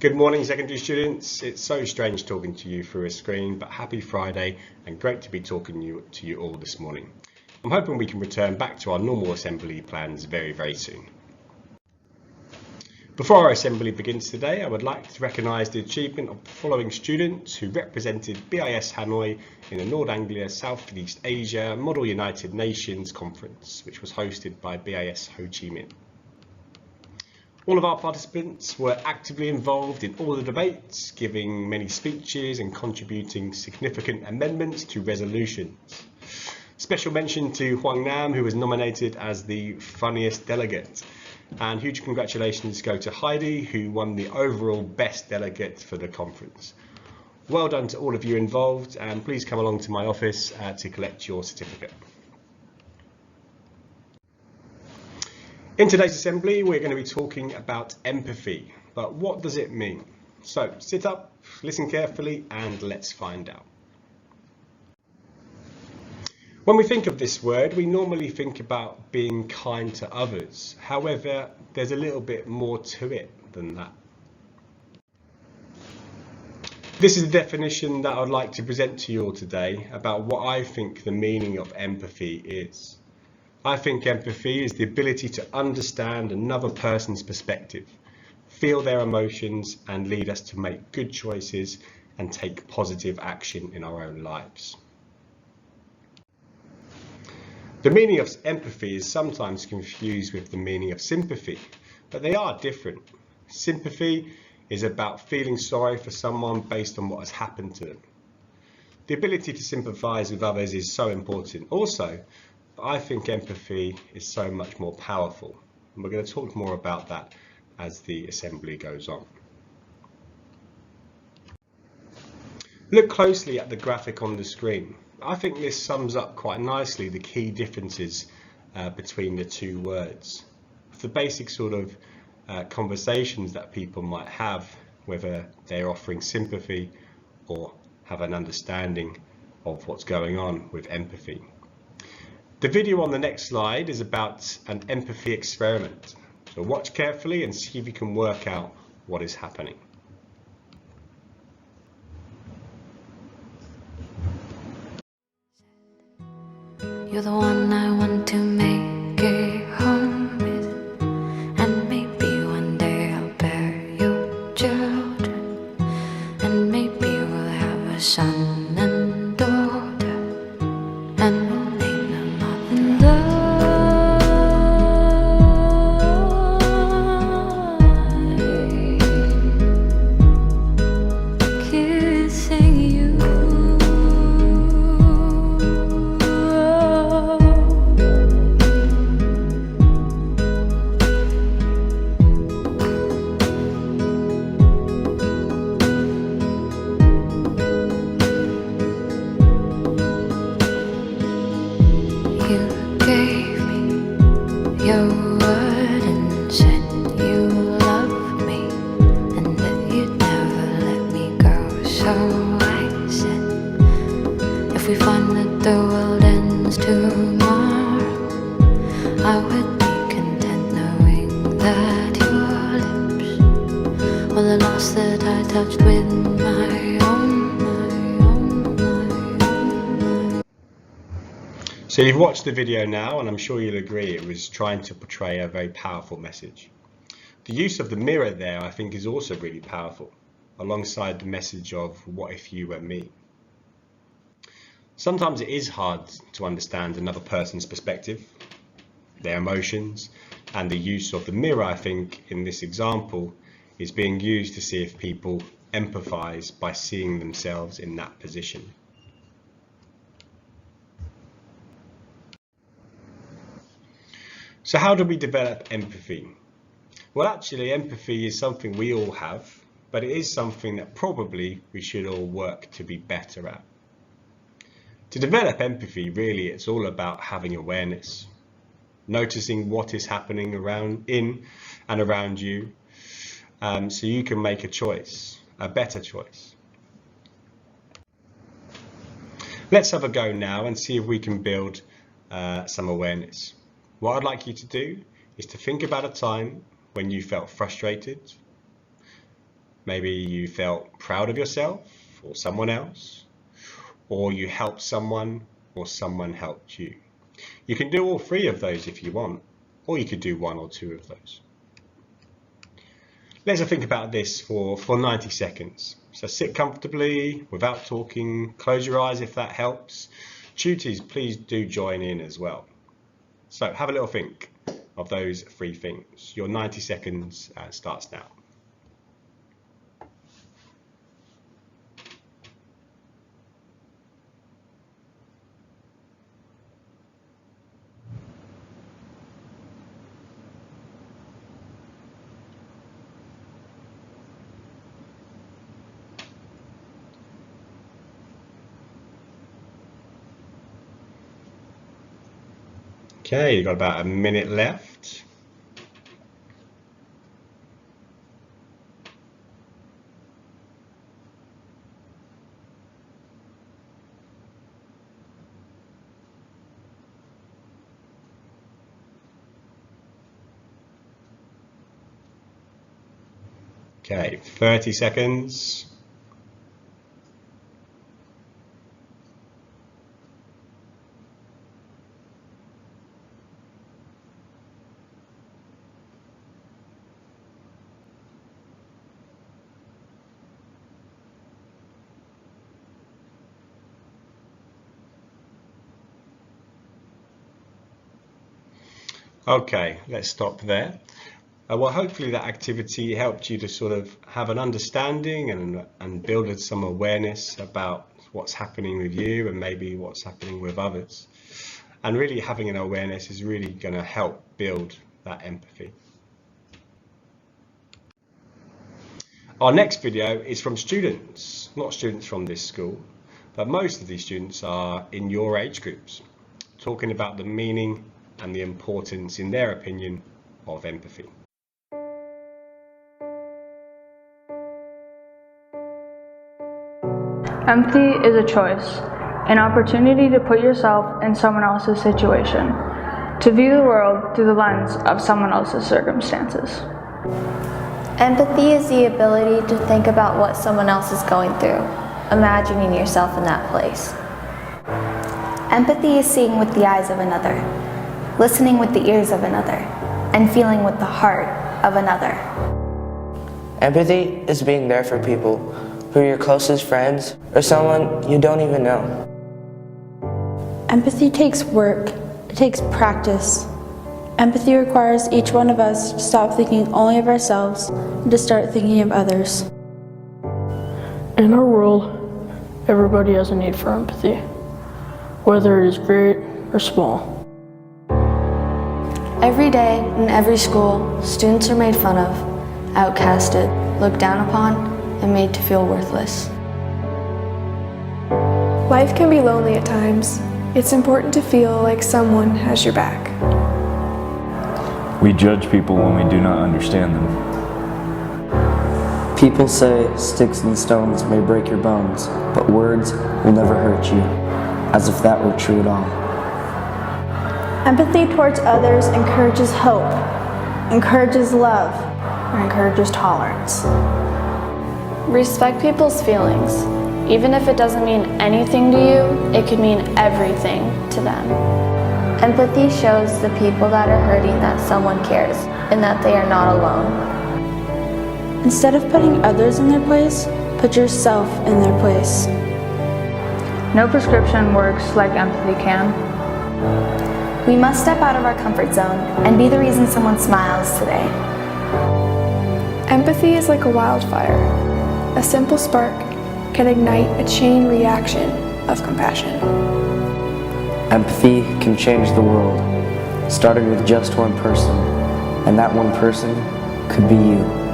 Good morning, secondary students. It's so strange talking to you through a screen, but happy Friday and great to be talking to you all this morning. I'm hoping we can return back to our normal assembly plans very soon. Before our assembly begins today, I would like to recognise the achievement of the following students who represented BIS Hanoi in the Nord Anglia Southeast Asia Model United Nations Conference, which was hosted by BIS Ho Chi Minh. All of our participants were actively involved in all the debates, giving many speeches and contributing significant amendments to resolutions. Special mention to Huang Nam, who was nominated as the funniest delegate. And huge congratulations go to Heidi, who won the overall best delegate for the conference. Well done to all of you involved, and please come along to my office to collect your certificate. In today's assembly, we're going to be talking about empathy, but what does it mean? So sit up, listen carefully, and let's find out. When we think of this word, we normally think about being kind to others. However, there's a little bit more to it than that. This is the definition that I'd like to present to you all today about what I think the meaning of empathy is. I think empathy is the ability to understand another person's perspective, feel their emotions, and lead us to make good choices and take positive action in our own lives. The meaning of empathy is sometimes confused with the meaning of sympathy, but they are different. Sympathy is about feeling sorry for someone based on what has happened to them. The ability to sympathise with others is so important. Also, I think empathy is so much more powerful, and we're going to talk more about that as the assembly goes on. Look closely at the graphic on the screen. I think this sums up quite nicely the key differences between the two words. The basic sort of conversations that people might have, whether they're offering sympathy or have an understanding of what's going on with empathy. The video on the next slide is about an empathy experiment. So watch carefully and see if you can work out what is happening. You're the one I want to make it home with, and maybe one day I'll bear your children, and maybe we'll have a son and daughter, and we'll name them Mother. Kissing you. You gave me your word and said you loved me and that you'd never let me go. So I said, if we find that the world ends tomorrow, I would be content knowing that your lips were the last that I touched with my own. So you've watched the video now, and I'm sure you'll agree it was trying to portray a very powerful message. The use of the mirror there, I think, is also really powerful, alongside the message of what if you were me. Sometimes it is hard to understand another person's perspective, their emotions, and the use of the mirror, I think, in this example, is being used to see if people empathise by seeing themselves in that position. So how do we develop empathy? Well, actually, empathy is something we all have, but it is something that probably we should all work to be better at. To develop empathy, really, it's all about having awareness, noticing what is happening in and around you, so you can make a choice, a better choice. Let's have a go now and see if we can build some awareness. What I'd like you to do is to think about a time when you felt frustrated, Maybe you felt proud of yourself or someone else, or you helped someone or someone helped you. You can do all three of those if you want, or you could do one or two of those. Let's think about this for 90 seconds. So sit comfortably without talking, close your eyes if that helps. Tutors, please do join in as well. So have a little think of those three things. Your 90 seconds starts now. Okay, you've got about a minute left. Okay, 30 seconds. Okay, let's stop there. Well, hopefully that activity helped you to sort of have an understanding and build some awareness about what's happening with you and maybe what's happening with others. And really having an awareness is really going to help build that empathy. Our next video is from students, not students from this school, but most of these students are in your age groups, talking about the meaning and the importance, in their opinion, of empathy. Empathy is a choice, an opportunity to put yourself in someone else's situation, to view the world through the lens of someone else's circumstances. Empathy is the ability to think about what someone else is going through, imagining yourself in that place. Empathy is seeing with the eyes of another, listening with the ears of another, and feeling with the heart of another. Empathy is being there for people who are your closest friends or someone you don't even know. Empathy takes work, it takes practice. Empathy requires each one of us to stop thinking only of ourselves and to start thinking of others. In our world, everybody has a need for empathy, whether it is great or small. Every day, in every school, students are made fun of, outcasted, looked down upon, and made to feel worthless. Life can be lonely at times. It's important to feel like someone has your back. We judge people when we do not understand them. People say sticks and stones may break your bones, but words will never hurt you, as if that were true at all. Empathy towards others encourages hope, encourages love, or encourages tolerance. Respect people's feelings. Even if it doesn't mean anything to you, it could mean everything to them. Empathy shows the people that are hurting that someone cares and that they are not alone. Instead of putting others in their place, put yourself in their place. No prescription works like empathy can. We must step out of our comfort zone and be the reason someone smiles today. Empathy is like a wildfire. A simple spark can ignite a chain reaction of compassion. Empathy can change the world, starting with just one person, and that one person could be you.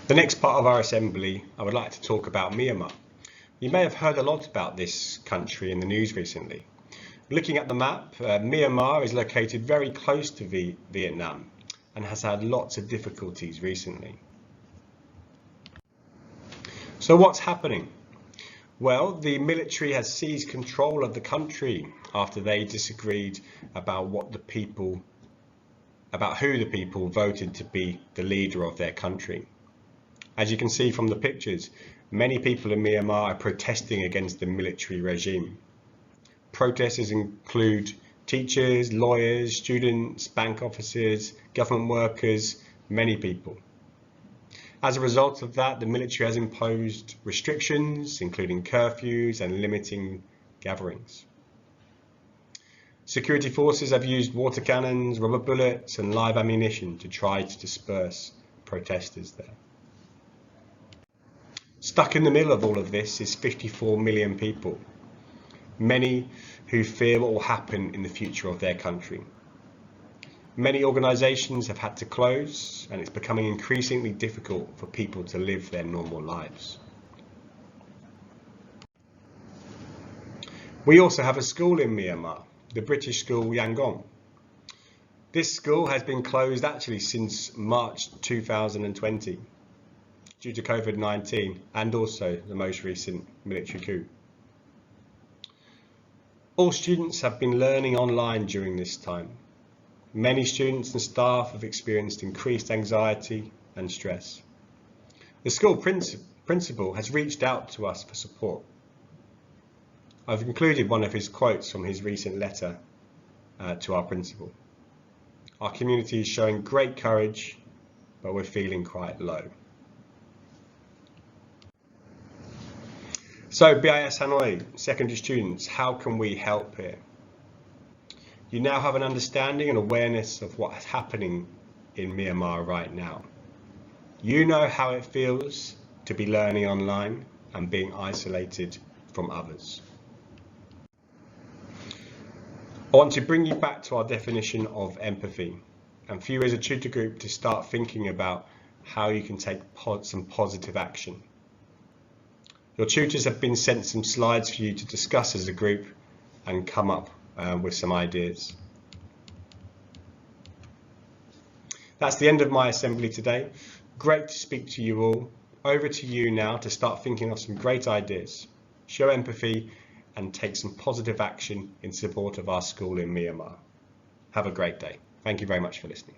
The next part of our assembly, I would like to talk about Myanmar. You may have heard a lot about this country in the news recently. Looking at the map, Myanmar is located very close to Vietnam and has had lots of difficulties recently. So what's happening? Well, the military has seized control of the country after they disagreed about who the people voted to be the leader of their country. As you can see from the pictures, many people in Myanmar are protesting against the military regime. Protesters include teachers, lawyers, students, bank officers, government workers, many people. As a result of that, the military has imposed restrictions, including curfews and limiting gatherings. Security forces have used water cannons, rubber bullets, and live ammunition to try to disperse protesters there. Stuck in the middle of all of this is 54 million people, many who fear what will happen in the future of their country. Many organisations have had to close, and it's becoming increasingly difficult for people to live their normal lives. We also have a school in Myanmar, the British school Yangon. This school has been closed actually since March 2020 due to COVID-19 and also the most recent military coup. All students have been learning online during this time. Many students and staff have experienced increased anxiety and stress. The school principal has reached out to us for support. I've included one of his quotes from his recent letter to our principal. Our community is showing great courage, but we're feeling quite low. So BIS Hanoi, secondary students, how can we help here? You now have an understanding and awareness of what's happening in Myanmar right now. You know how it feels to be learning online and being isolated from others. I want to bring you back to our definition of empathy, and for you as a tutor group to start thinking about how you can take some positive action. Your tutors have been sent some slides for you to discuss as a group and come up with some ideas. That's the end of my assembly today. Great to speak to you all. Over to you now to start thinking of some great ideas. Show empathy and take some positive action in support of our school in Myanmar. Have a great day. Thank you very much for listening.